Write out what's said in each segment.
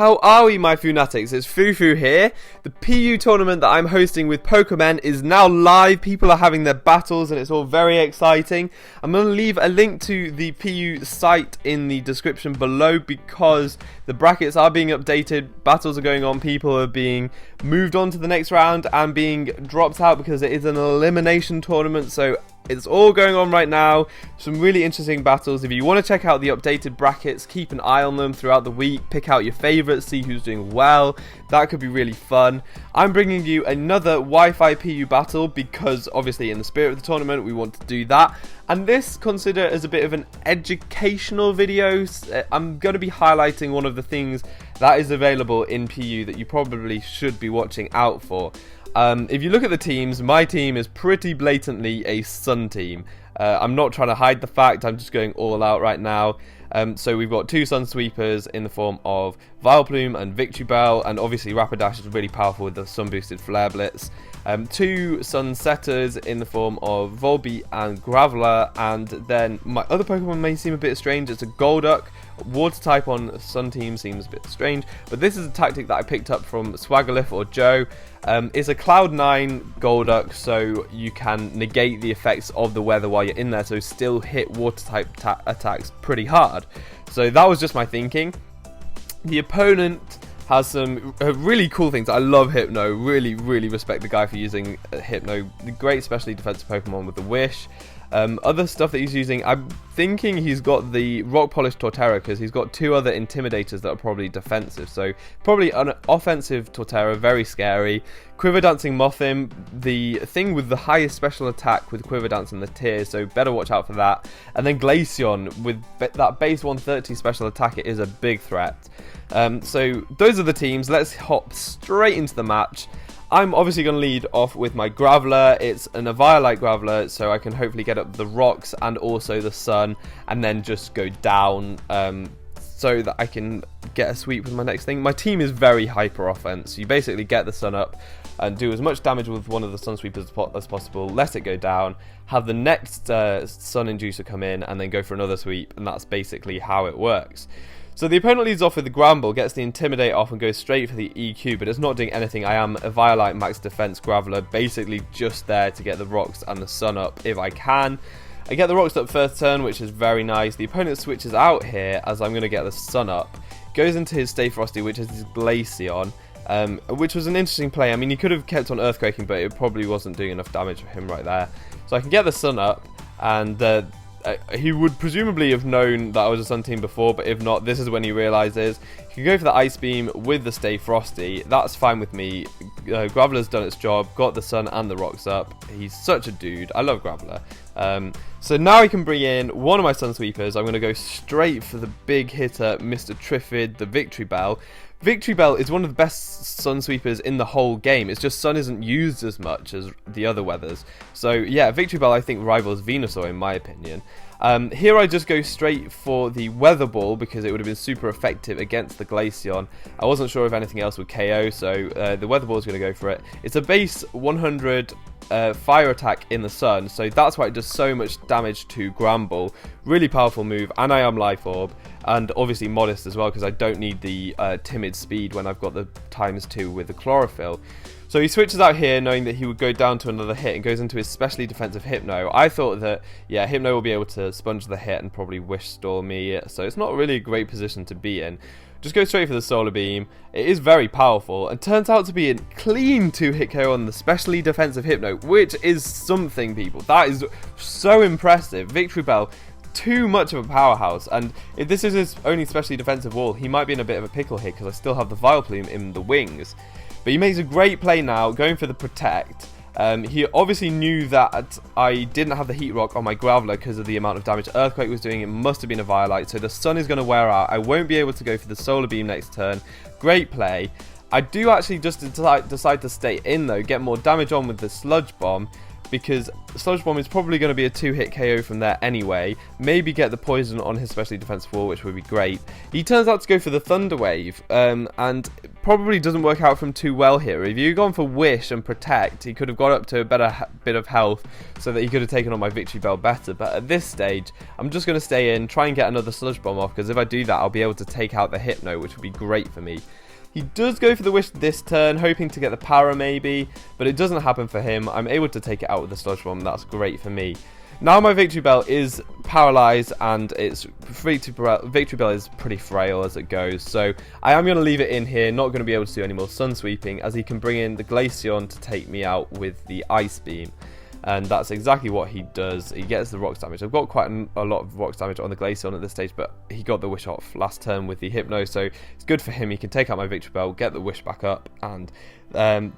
How are we, my Foonatics? It's Foofoo here. The PU tournament that I'm hosting with Pokemon is now live. People are having their battles and it's all very exciting. I'm going to leave a link to the PU site in the description below because the brackets are being updated, battles are going on, people are being moved on to the next round and being dropped out because it is an elimination tournament, so it's all going on right now. Some really interesting battles. If you want to check out the updated brackets, keep an eye on them throughout the week, pick out your favourites, see who's doing well. That could be really fun. I'm bringing you another Wi-Fi PU battle because obviously in the spirit of the tournament we want to do that. And this, consider as a bit of an educational video. I'm going to be highlighting one of the things that is available in PU that you probably should be watching out for. If you look at the teams, my team is pretty blatantly a Sun team. I'm not trying to hide the fact, I'm just going all out right now. So we've got two Sun Sweepers in the form of Vileplume and Victory Bell, and obviously Rapidash is really powerful with the Sun Boosted Flare Blitz. Two Sun Setters in the form of Volbeat and Graveler, and then my other Pokemon may seem a bit strange. It's a Golduck. Water type on Sun team seems a bit strange, but this is a tactic that I picked up from Swaggerliff or Joe. It's a Cloud 9 Golduck, so you can negate the effects of the weather while you're in there, so still hit water type attacks pretty hard. So that was just my thinking. The opponent has some really cool things. I love Hypno, really respect the guy for using Hypno. Great specially defensive Pokemon with the Wish. Other stuff that he's using, I'm thinking he's got the Rock Polish Torterra because he's got two other Intimidators that are probably defensive. So probably an offensive Torterra, very scary. Quiver Dancing Mothim, the thing with the highest special attack with Quiver Dance in the tier, so better watch out for that. And then Glaceon, with that base 130 special attack, it is a big threat. So those are the teams. Let's hop straight into the match. I'm obviously going to lead off with my Graveler. It's an Eviolite Graveler, so I can hopefully get up the rocks and also the sun, and then just go down so that I can get a sweep with my next thing. My team is very hyper offense. You basically get the sun up and do as much damage with one of the Sun Sweepers as possible, let it go down, have the next Sun Inducer come in, and then go for another sweep, and that's basically how it works. So the opponent leads off with the Gramble, gets the Intimidate off and goes straight for the EQ, but it's not doing anything. I am a Violite Max Defense Graveler, basically just there to get the rocks and the sun up if I can. I get the rocks up first turn, which is very nice. The opponent switches out here as I'm going to get the sun up. Goes into his Stay Frosty, which is his Glaceon, which was an interesting play. I mean, he could have kept on Earthquaking, but it probably wasn't doing enough damage for him right there. So I can get the sun up, and he would presumably have known that I was a Sun team before, but if not, this is when he realises. He can go for the Ice Beam with the Stay Frosty. That's fine with me. Graveler's done its job, got the sun and the rocks up. He's such a dude. I love Graveler. So now I can bring in one of my Sun Sweepers. I'm going to go straight for the big hitter, Mr. Triffid, the Victory Bell. Victory Bell is one of the best Sun Sweepers in the whole game. It's just Sun isn't used as much as the other weathers. So yeah, Victory Bell I think rivals Venusaur in my opinion. Here I just go straight for the Weather Ball because it would have been super effective against the Glaceon. I wasn't sure if anything else would KO, so the Weather Ball is going to go for it. It's a base 100 fire attack in the sun, so that's why it does so much damage to Gramble. Really powerful move, and I am Life Orb, and obviously modest as well because I don't need the timid speed when I've got the ×2 with the Chlorophyll. So he switches out here knowing that he would go down to another hit and goes into his specially defensive Hypno. I thought that, yeah, Hypno will be able to sponge the hit and probably Wish Stall me, so it's not really a great position to be in. Just go straight for the Solar Beam. It is very powerful and turns out to be a clean 2-hit KO on the specially defensive Hypno, which is something, people. That is so impressive. Victory Bell, too much of a powerhouse, and if this is his only specially defensive wall, he might be in a bit of a pickle here because I still have the Vileplume in the wings. But he makes a great play now, going for the Protect. He obviously knew that I didn't have the Heat Rock on my Graveler because of the amount of damage Earthquake was doing. It must have been a Violite, so the sun is going to wear out. I won't be able to go for the Solar Beam next turn. Great play. I do actually just decide to stay in though, get more damage on with the Sludge Bomb. because Sludge Bomb is probably going to be a 2-hit KO from there anyway. Maybe get the poison on his specially defensive wall, which would be great. He turns out to go for the Thunder Wave, and probably doesn't work out for him too well here. If you'd gone for Wish and Protect, he could have got up to a better bit of health so that he could have taken on my Victory Bell better. But at this stage, I'm just going to stay in, try and get another Sludge Bomb off, because if I do that, I'll be able to take out the Hypno, which would be great for me. He does go for the Wish this turn, hoping to get the Para maybe, but it doesn't happen for him. I'm able to take it out with the Sludge Bomb, that's great for me. Now my Victory Bell is paralysed, and its Victory Bell is pretty frail as it goes, so I am going to leave it in here, not going to be able to do any more Sun Sweeping, as he can bring in the Glaceon to take me out with the Ice Beam. And that's exactly what he does. He gets the rocks damage. I've got quite a lot of rocks damage on the Glaceon at this stage, but he got the Wish off last turn with the Hypno, so it's good for him. He can take out my Victory Bell, get the Wish back up, and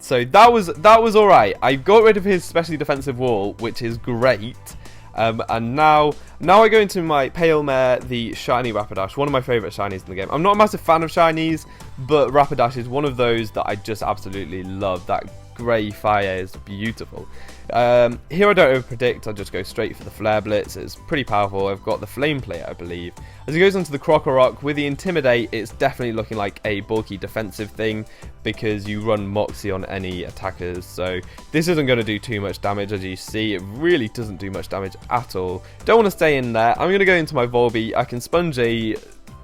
so that was alright. I got rid of his specially defensive wall, which is great. And now I go into my Pale Mare, the Shiny Rapidash, one of my favourite shinies in the game. I'm not a massive fan of shinies, but Rapidash is one of those that I just absolutely love. That grey fire is beautiful. Here I don't over-predict, I just go straight for the Flare Blitz. It's pretty powerful. I've got the Flame Plate, I believe. As he goes onto the Crocorock, with the Intimidate, it's definitely looking like a bulky defensive thing, because you run Moxie on any attackers, so this isn't going to do too much damage. As you see, it really doesn't do much damage at all. Don't want to stay in there. I'm going to go into my Volbeat. I can sponge an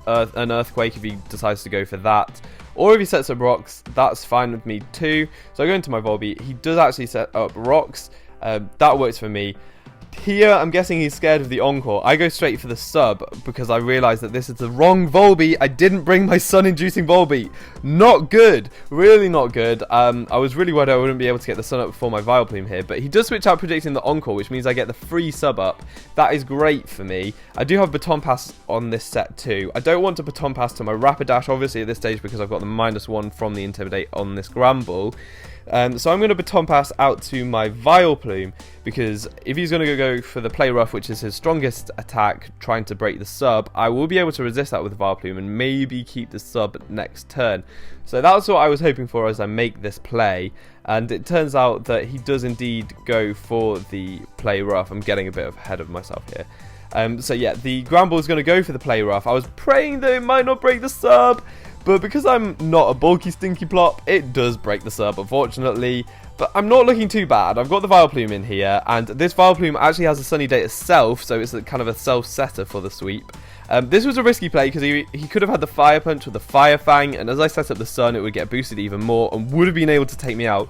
Earthquake if he decides to go for that. Or if he sets up rocks, that's fine with me too. So I go into my Volbeat. He does actually set up rocks. That works for me. Here, I'm guessing he's scared of the Encore. I go straight for the sub because I realise that this is the wrong Volbeat. I didn't bring my sun-inducing Volbeat. Not good. Really not good. I was really worried I wouldn't be able to get the sun up before my Vileplume here, but he does switch out predicting the Encore, which means I get the free sub up. That is great for me. I do have Baton Pass on this set too. I don't want to Baton Pass to my Rapidash, obviously, at this stage, because I've got the -1 from the Intimidate on this Gramble. So I'm going to Baton Pass out to my Vileplume, because if he's going to go for the Play Rough, which is his strongest attack, trying to break the sub, I will be able to resist that with Vileplume and maybe keep the sub next turn. So that's what I was hoping for as I make this play, and it turns out that he does indeed go for the Play Rough. I'm getting a bit ahead of myself here. So yeah, the Gramble is going to go for the Play Rough. I was praying that it might not break the sub, but because I'm not a bulky Stinky Plop, it does break the sub, unfortunately. But I'm not looking too bad. I've got the Vileplume in here, and this Vileplume actually has a Sunny Day itself, so it's a kind of a self-setter for the sweep. This was a risky play because he could have had the Fire Punch with the Fire Fang, and as I set up the Sun, it would get boosted even more and would have been able to take me out.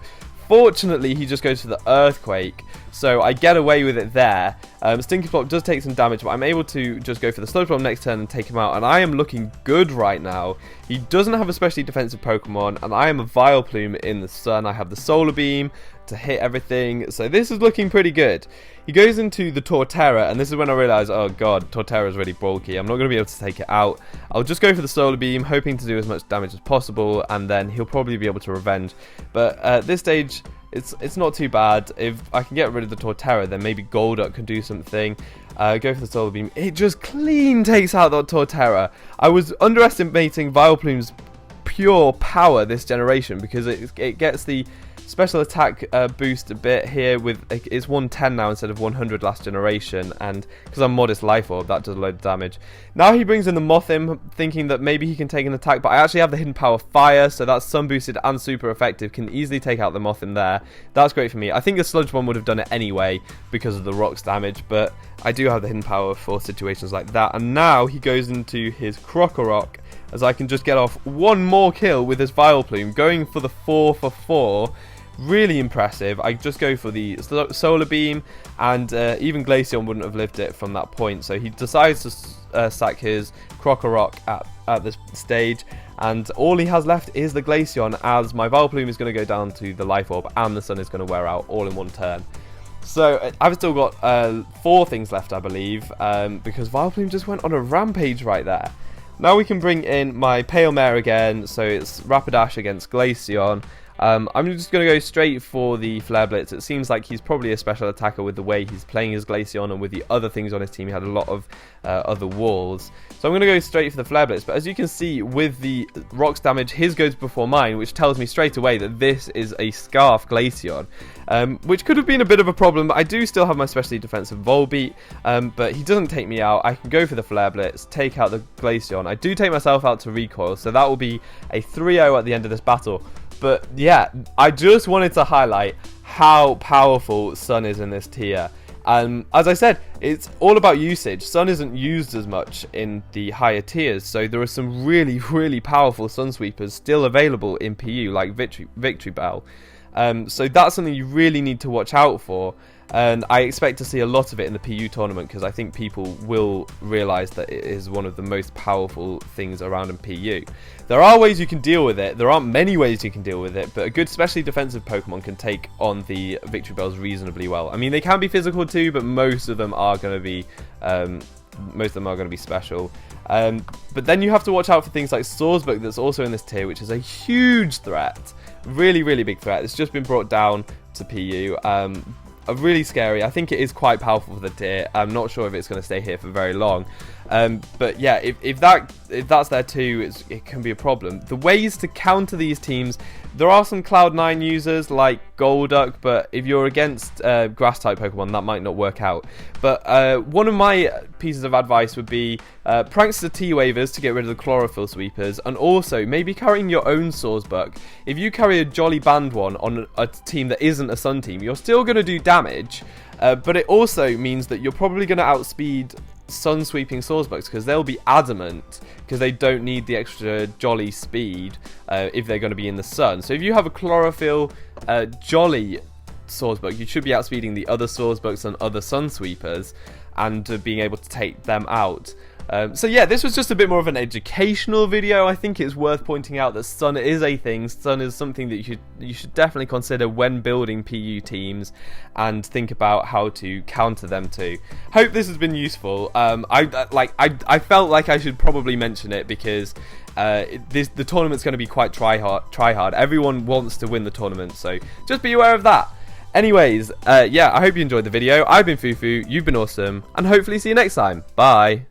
Fortunately, he just goes for the Earthquake, so I get away with it there. Stinky Plop does take some damage, but I'm able to just go for the Sludge Bomb next turn and take him out, and I am looking good right now. He doesn't have a specially defensive Pokemon, and I am a Vileplume in the Sun. I have the Solar Beam to hit everything, so this is looking pretty good. He goes into the Torterra, and this is when I realise, oh god, Torterra is really bulky. I'm not going to be able to take it out. I'll just go for the Solar Beam, hoping to do as much damage as possible, and then he'll probably be able to revenge. But at this stage, it's not too bad. If I can get rid of the Torterra, then maybe Golduck can do something. Go for the Solar Beam. It just clean takes out that Torterra. I was underestimating Vileplume's pure power this generation, because it gets the special attack boost a bit here. With it's 110 now instead of 100 last generation, and because I'm Modest Life Orb, that does a load of damage. Now he brings in the Mothim, thinking that maybe he can take an attack, but I actually have the Hidden Power Fire, so that's sun boosted and super effective, can easily take out the Mothim there. That's great for me. I think the Sludge Bomb would have done it anyway because of the rocks damage, but I do have the Hidden Power for situations like that. And now he goes into his Crocorock, as I can just get off one more kill with his Vileplume, going for the 4 for 4. Really impressive. I just go for the Solar Beam, and even Glaceon wouldn't have lived it from that point, so he decides to sack his Crocorock at this stage, and all he has left is the Glaceon, as my Vileplume is going to go down to the Life Orb and the Sun is going to wear out all in one turn. So I've still got 4 things left, I believe, because Vileplume just went on a rampage right there. Now we can bring in my Pale Mare again, so it's Rapidash against Glaceon. I'm just going to go straight for the Flare Blitz. It seems like he's probably a special attacker with the way he's playing his Glaceon, and with the other things on his team, he had a lot of other walls. So I'm going to go straight for the Flare Blitz, but as you can see with the rocks damage, his goes before mine, which tells me straight away that this is a Scarf Glaceon, which could have been a bit of a problem. I do still have my specially defensive Volbeat, but he doesn't take me out. I can go for the Flare Blitz, take out the Glaceon. I do take myself out to recoil, so that will be a 3-0 at the end of this battle. But yeah, I just wanted to highlight how powerful Sun is in this tier. As I said, it's all about usage. Sun isn't used as much in the higher tiers, so there are some really, really powerful Sun Sweepers still available in PU, like Victory Bell. So that's something you really need to watch out for, and I expect to see a lot of it in the PU tournament, because I think people will realise that it is one of the most powerful things around in PU. There are ways you can deal with it. There aren't many ways you can deal with it, but a good specially defensive Pokemon can take on the Victory Bells reasonably well. I mean, they can be physical too, but most of them are going to be special. But then you have to watch out for things like Swordsbook, that's also in this tier, which is a huge threat. Really, really big threat. It's just been brought down to PU. Really scary. I think it is quite powerful for the tier. I'm not sure if it's going to stay here for very long. But yeah, if that's there too, it can be a problem. The ways to counter these teams, there are some Cloud9 users like Golduck, but if you're against grass type Pokemon, that might not work out. But one of my pieces of advice would be Prankster T-Wavers to get rid of the Chlorophyll Sweepers, and also maybe carrying your own Swordsbuck. If you carry a Jolly Band one on a team that isn't a Sun team, you're still going to do damage, but it also means that you're probably going to outspeed Sun sweeping Swordsbucks, because they'll be adamant, because they don't need the extra Jolly speed if they're going to be in the Sun. So if you have a Chlorophyll Jolly Swordsbuck, you should be outspeeding the other Swordsbucks and other Sun Sweepers, and being able to take them out. So yeah, this was just a bit more of an educational video. I think it's worth pointing out that Sun is a thing. Sun is something that you should definitely consider when building PU teams, and think about how to counter them too. Hope this has been useful. I felt like I should probably mention it, because the tournament's going to be quite try hard. Everyone wants to win the tournament, so just be aware of that. Anyways, yeah, I hope you enjoyed the video. I've been Foofoo, you've been awesome, and hopefully see you next time. Bye.